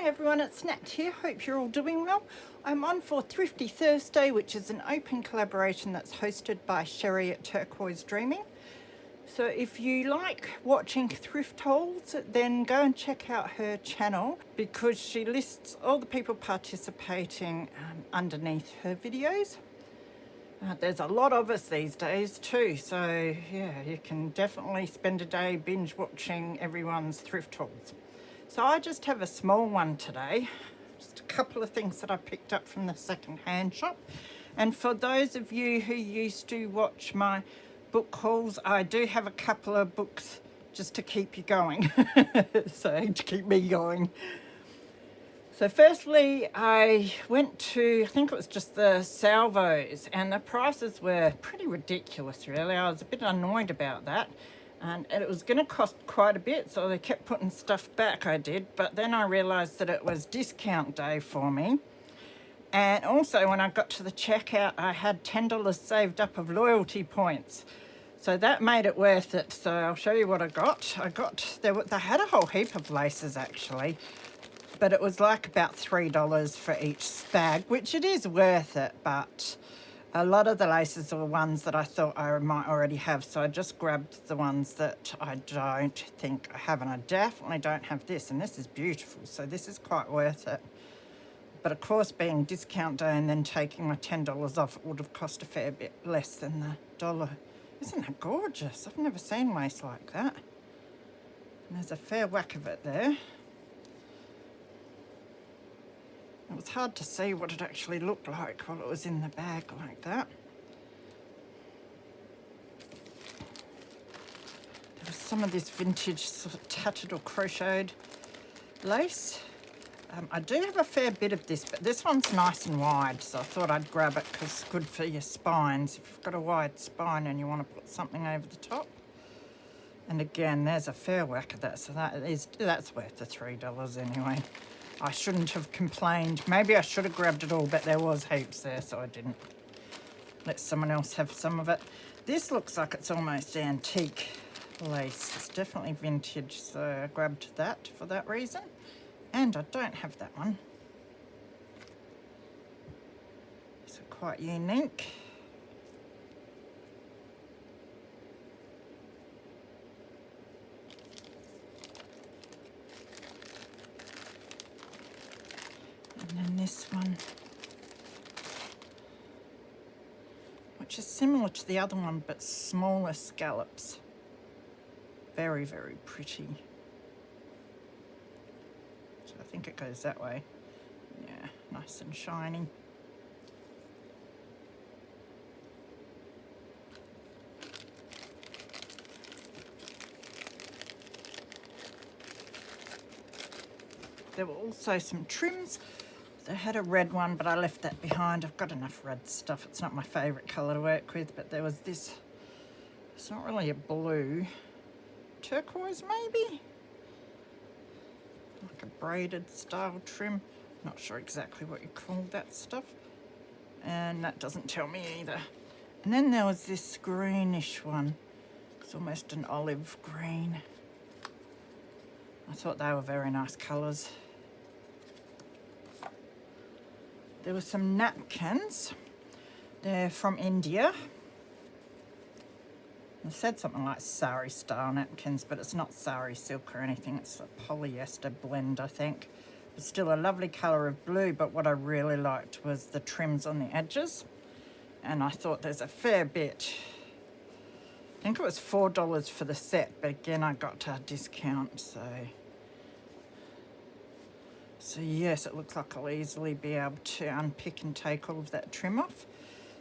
Hi everyone, it's Nat here. Hope you're all doing well. I'm on for Thrifty Thursday, which is an open collaboration that's hosted by Sheree at Turquoise Dreaming. So if you like watching thrift hauls, then go and check out her channel because she lists all the people participating underneath her videos. There's a lot of us these days too, so yeah, you can definitely spend a day binge watching everyone's thrift hauls. So I just have a small one today, just a couple of things that I picked up from the second-hand shop. And for those of you who used to watch my book hauls, I do have a couple of books just to keep you going, so to keep me going. So firstly, I went to, I think it was just the Salvos, and the prices were pretty ridiculous really. I was a bit annoyed about that. And it was going to cost quite a bit, so they kept putting stuff back, I did. But then I realised that it was discount day for me. And also when I got to the checkout, I had $10 saved up of loyalty points. So that made it worth it. So I'll show you what I got. They had a whole heap of laces actually, but it was like about $3 for each bag, which it is worth it, but a lot of the laces are ones that I thought I might already have, so I just grabbed the ones that I don't think I have, and I definitely don't have this, and this is beautiful, so this is quite worth it. But of course, being discount day and then taking my $10 off, it would have cost a fair bit less than the dollar. Isn't that gorgeous? I've never seen lace like that. And there's a fair whack of it there. It was hard to see what it actually looked like while it was in the bag like that. There was some of this vintage sort of tattered or crocheted lace. I do have a fair bit of this, but this one's nice and wide, so I thought I'd grab it because it's good for your spines. If you've got a wide spine and you want to put something over the top. And again, there's a fair whack of that, so that's worth the $3 anyway. I shouldn't have complained. Maybe I should have grabbed it all, but there was heaps there, so I didn't. Let someone else have some of it. This looks like it's almost antique lace. It's definitely vintage, so I grabbed that for that reason. And I don't have that one. So quite unique. And then this one, which is similar to the other one but smaller scallops. Very, very pretty. So I think it goes that way. Yeah, nice and shiny. There were also some trims. They had a red one, but I left that behind. I've got enough red stuff. It's not my favourite colour to work with, but there was this, it's not really a blue, turquoise maybe? Like a braided style trim. Not sure exactly what you call that stuff. And that doesn't tell me either. And then there was this greenish one. It's almost an olive green. I thought they were very nice colours. There were some napkins. They're from India. It said something like sari style napkins, but it's not sari silk or anything. It's a polyester blend, I think. But still a lovely colour of blue, but what I really liked was the trims on the edges. And I thought there's a fair bit. I think it was $4 for the set, but again, I got a discount, So yes, it looks like I'll easily be able to unpick and take all of that trim off.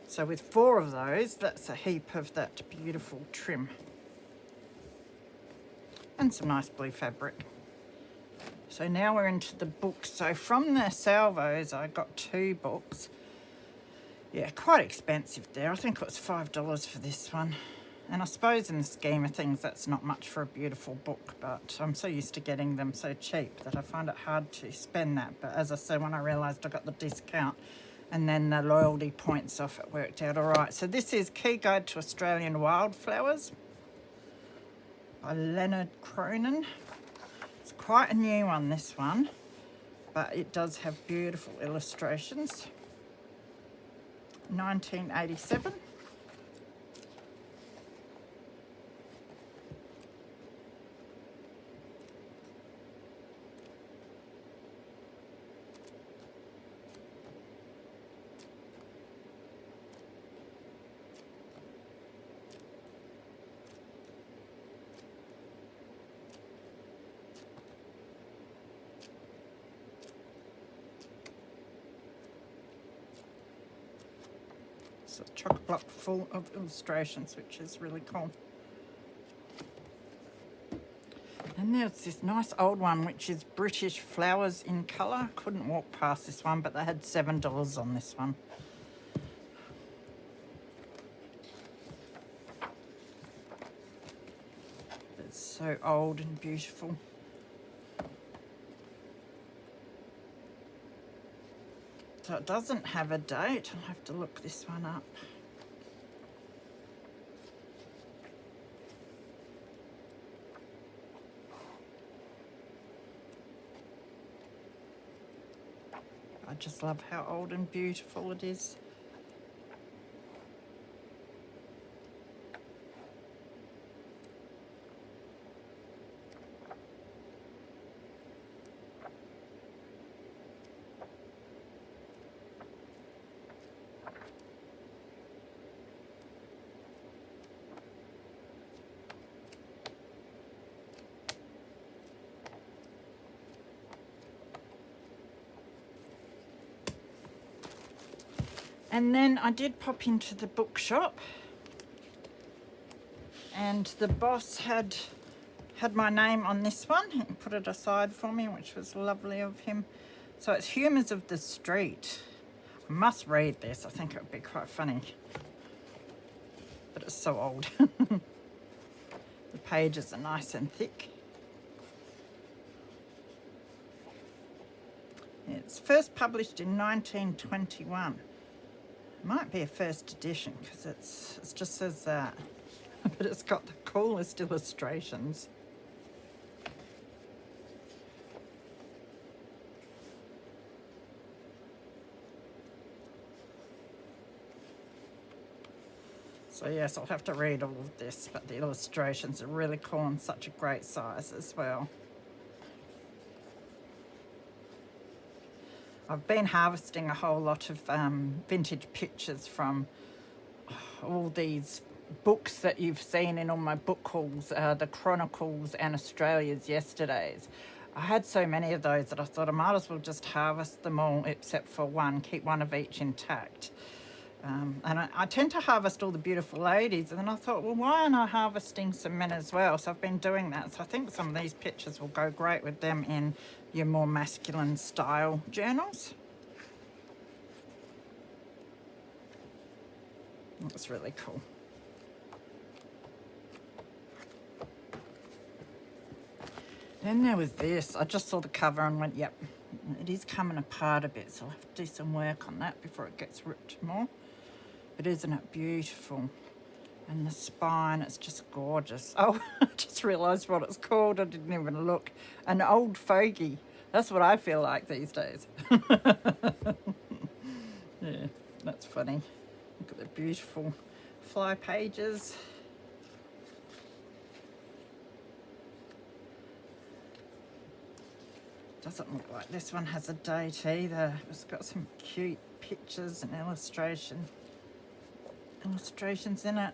So with 4 of those, that's a heap of that beautiful trim. And some nice blue fabric. So now we're into the books. So from the Salvos, I got 2 books. Yeah, quite expensive there. I think it was $5 for this one. And I suppose in the scheme of things, that's not much for a beautiful book, but I'm so used to getting them so cheap that I find it hard to spend that. But as I say, when I realised I got the discount and then the loyalty points off, it worked out all right. So this is Key Guide to Australian Wildflowers by Leonard Cronin. It's quite a new one, this one. but it does have beautiful illustrations. 1987. It's a chock block full of illustrations, which is really cool. And there's this nice old one, which is British Flowers in Colour. Couldn't walk past this one, but they had $7 on this one. It's so old and beautiful. So it doesn't have a date. I'll have to look this one up. I just love how old and beautiful it is. And then I did pop into the bookshop, and the boss had my name on this one and put it aside for me, which was lovely of him. So it's Humours of the Street. I must read this. I think it would be quite funny. But it's so old. The pages are nice and thick. It's first published in 1921. Might be a first edition because it just says that. But it's got the coolest illustrations. So yes, I'll have to read all of this, but the illustrations are really cool and such a great size as well. I've been harvesting a whole lot of vintage pictures from all these books that you've seen in all my book hauls, the Chronicles and Australia's Yesterdays. I had so many of those that I thought I might as well just harvest them all except for one, keep one of each intact. And I tend to harvest all the beautiful ladies, and then I thought, well, why aren't I harvesting some men as well? So I've been doing that. So I think some of these pictures will go great with them in your more masculine style journals. That's really cool. Then there was this. I just saw the cover and went, yep, it is coming apart a bit, so I'll have to do some work on that before it gets ripped more. But isn't it beautiful? And the spine, it's just gorgeous. Oh, I just realised what it's called. I didn't even look. An old fogey. That's what I feel like these days. Yeah, that's funny. Look at the beautiful fly pages. Doesn't look like this one has a date either. It's got some cute pictures and illustrations in it.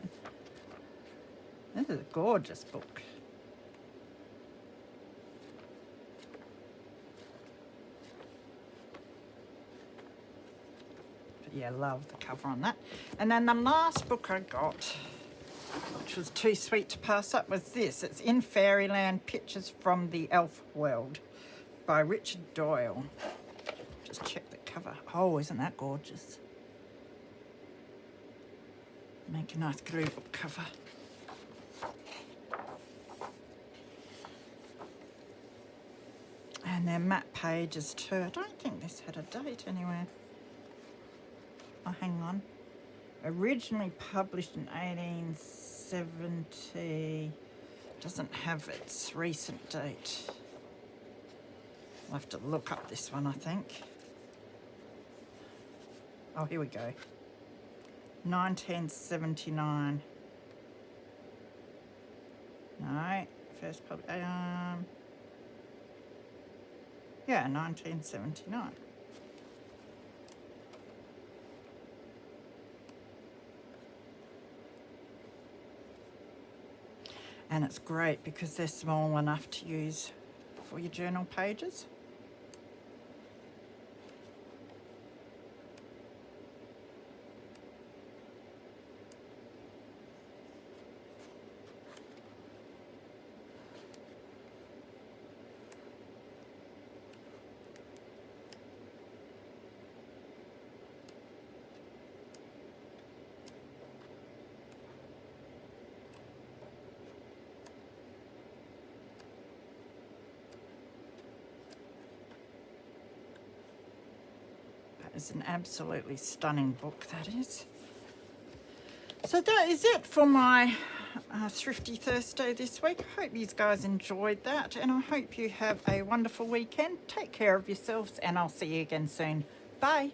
This is a gorgeous book. But yeah, love the cover on that. And then the last book I got, which was too sweet to pass up, was this. It's In Fairyland, Pictures from the Elf World by Richard Doyle. Just check the cover. Oh, isn't that gorgeous? Make a nice glue book cover. And they're matte pages too. I don't think this had a date anywhere. Oh, hang on. Originally published in 1870. Doesn't have its recent date. I'll have to look up this one, I think. Oh, here we go. 1979. No, first public. Yeah, 1979. And it's great because they're small enough to use for your journal pages. It's an absolutely stunning book, that is. So that is it for my Thrifty Thursday this week. I hope you guys enjoyed that, and I hope you have a wonderful weekend. Take care of yourselves, and I'll see you again soon. Bye.